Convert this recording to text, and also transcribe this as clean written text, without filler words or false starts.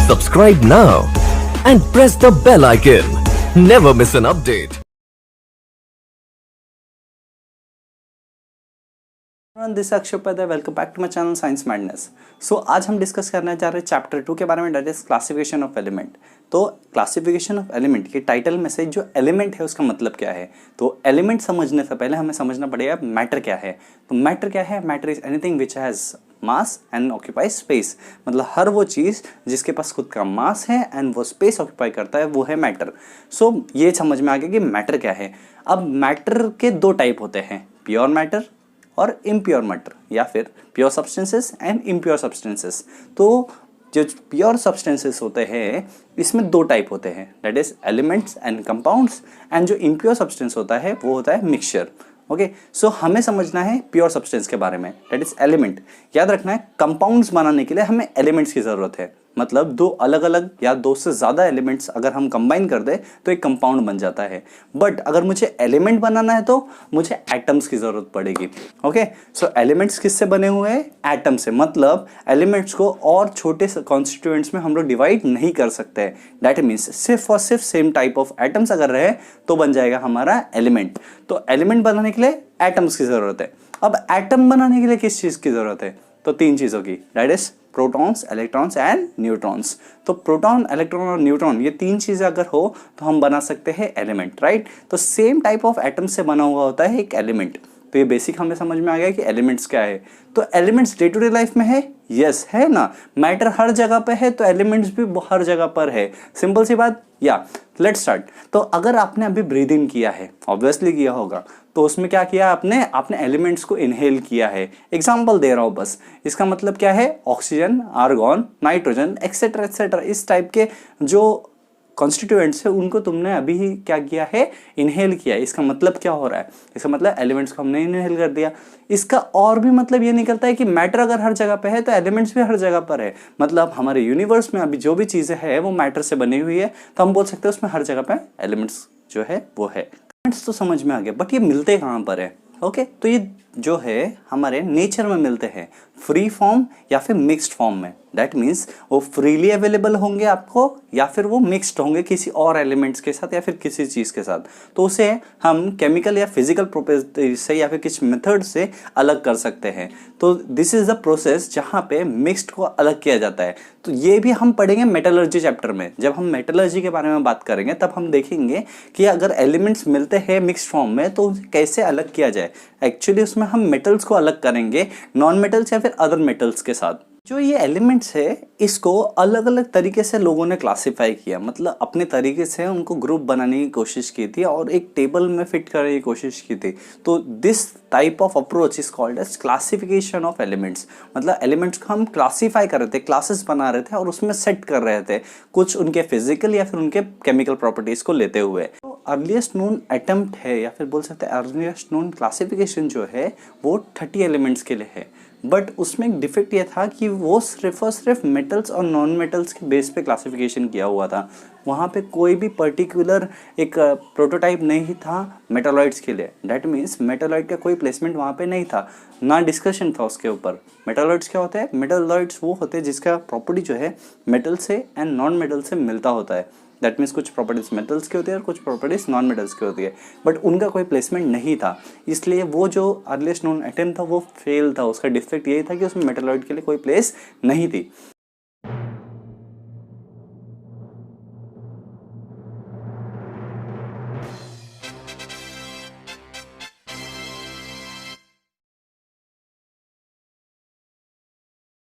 Subscribe now and press the bell icon. Never miss an update. This Akshay Upadhyay, welcome back to my channel science madness. So आज हम discuss करने जा रहे हैं chapter 2 के बारे में, that is classification of element. तो क्लासिफिकेशन ऑफ एलिमेंट के टाइटल में से जो एलिमेंट है उसका मतलब क्या है, तो एलिमेंट समझने से पहले हमें समझना पड़ेगा मैटर क्या है। तो मैटर क्या है? Matter is anything which has mass and occupy space. मतलब हर वो चीज़ जिसके पास खुद का मास है एंड वो स्पेस ऑक्यूपाई करता है, वो है मैटर। सो ये समझ में आ गया कि मैटर क्या है। अब मैटर के दो टाइप होते हैं, प्योर मैटर और इम्प्योर मैटर, या फिर pure substances and impure substances. तो जो प्योर सब्सटेंसेस होते हैं इसमें दो टाइप होते हैं, that is elements and compounds, and जो इम्प्योर सब्सटेंस होता है वो होता है मिक्सचर। ओके, सो हमें समझना है प्योर सब्सटेंस के बारे में, दैट इज एलिमेंट। याद रखना है कंपाउंड्स बनाने के लिए हमें एलिमेंट्स की जरूरत है। मतलब दो अलग अलग या दो से ज़्यादा एलिमेंट्स अगर हम कंबाइन कर दें तो एक कंपाउंड बन जाता है। बट अगर मुझे एलिमेंट बनाना है तो मुझे एटम्स की ज़रूरत पड़ेगी। ओके, सो एलिमेंट्स किससे बने हुए हैं? एटम से। मतलब एलिमेंट्स को और छोटे कॉन्स्टिट्यूएंट्स में हम लोग डिवाइड नहीं कर सकते। दैट मीन्स सिर्फ और सिर्फ सेम टाइप ऑफ एटम्स अगर रहे तो बन जाएगा हमारा एलिमेंट। तो एलिमेंट बनाने के लिए एटम्स की ज़रूरत है। अब एटम बनाने के लिए किस चीज़ की ज़रूरत है? तो तीन चीज़ों की, that is protons, electrons and neutrons. तो प्रोटॉन, इलेक्ट्रॉन और न्यूट्रॉन, ये तीन चीज़ें अगर हो तो हम बना सकते हैं एलिमेंट, राइट। तो सेम टाइप ऑफ एटम से बना हुआ होता है एक एलिमेंट। तो ये बेसिक हमें समझ में आ गया कि एलिमेंट्स क्या है। तो elements day to day life में है, यस है ना। मैटर हर जगह पे है तो एलिमेंट्स भी हर जगह पर है। सिंपल सी बात। या लेट्स स्टार्ट। तो अगर आपने अभी ब्रीद इन किया है, ऑब्वियसली किया होगा, तो उसमें क्या किया आपने? आपने एलिमेंट्स को इनहेल किया है। एग्जाम्पल दे रहा हूं बस। इसका मतलब क्या है? Oxygen, argon, nitrogen etcetera etcetera, इस टाइप के जो कॉन्स्टिट्यूएंट्स है उनको तुमने अभी ही क्या किया है? इनहेल किया है। इसका मतलब क्या हो रहा है? इसका मतलब एलिमेंट्स को हमने इनहेल कर दिया। इसका और भी मतलब ये निकलता है कि मैटर अगर हर जगह पे है तो एलिमेंट्स भी हर जगह पर है। मतलब हमारे यूनिवर्स में अभी जो भी चीज़ें है वो मैटर से बनी हुई है, तो हम बोल सकते हैं उसमें हर जगह पे एलिमेंट्स जो है वो है। एलिमेंट्स तो समझ में आ गया, बट ये मिलते कहाँ पर है? ओके, तो ये जो है हमारे नेचर में मिलते हैं, फ्री फॉर्म या फिर मिक्स्ड फॉर्म में। दैट मीन्स वो फ्रीली अवेलेबल होंगे आपको या फिर वो मिक्स्ड होंगे किसी और एलिमेंट्स के साथ या फिर किसी चीज़ के साथ। तो उसे हम केमिकल या फिजिकल प्रॉपर्टी से या फिर किसी मेथड से अलग कर सकते हैं। तो दिस इज द प्रोसेस जहाँ पे मिक्स्ड को अलग किया जाता है। तो ये भी हम पढ़ेंगे मेटलर्जी चैप्टर में। जब हम मेटलर्जी के बारे में बात करेंगे तब हम देखेंगे कि अगर एलिमेंट्स मिलते हैं मिक्स्ड फॉर्म में तो उसे कैसे अलग किया जाए। एक्चुअली उसमें हम मेटल्स को अलग करेंगे नॉन मेटल्स या फिर अदर मेटल्स के साथ। जो ये एलिमेंट्स है इसको अलग अलग तरीके से लोगों ने क्लासिफाई किया, मतलब अपने तरीके से उनको ग्रुप बनाने की कोशिश की थी और एक टेबल में फिट करने की कोशिश की थी। तो this type of approach is called as classification of elements. मतलब एलिमेंट्स को हम क्लासीफाई कर रहे थे, क्लासेस बना रहे थे और उसमें सेट कर रहे थे कुछ उनके फिजिकल या फिर उनके केमिकल प्रॉपर्टीज को लेते हुए। तो अर्लीस्ट नोन अटेम्प्ट है या फिर बोल सकते हैं अर्लीस्ट नोन क्लासिफिकेशन जो है वो 30 एलिमेंट्स के लिए है। बट उसमें एक डिफेक्ट ये था कि वो सिर्फ और सिर्फ मेटल्स और नॉन मेटल्स के बेस पे क्लासिफिकेशन किया हुआ था। वहाँ पे कोई भी पर्टिकुलर एक प्रोटोटाइप नहीं था मेटालॉइड्स के लिए। डैट मीन्स मेटालॉइड का कोई प्लेसमेंट वहाँ पे नहीं था, ना डिस्कशन था उसके ऊपर। मेटालॉइड्स क्या होते हैं? मेटालॉइड्स वो होते हैं जिसका प्रॉपर्टी जो है मेटल से एंड नॉन मेटल से मिलता होता है। दैट मीन्स कुछ प्रॉपर्टीज मेटल्स की होती है और कुछ प्रॉपर्टीज नॉन मेटल्स की होती है, बट उनका कोई प्लेसमेंट नहीं था। इसलिए वो जो अर्लीस्ट नोन अटेम्प्ट था वो फेल था। उसका डिफेक्ट यही था कि उसमें मेटालॉइड के लिए कोई प्लेस नहीं थी।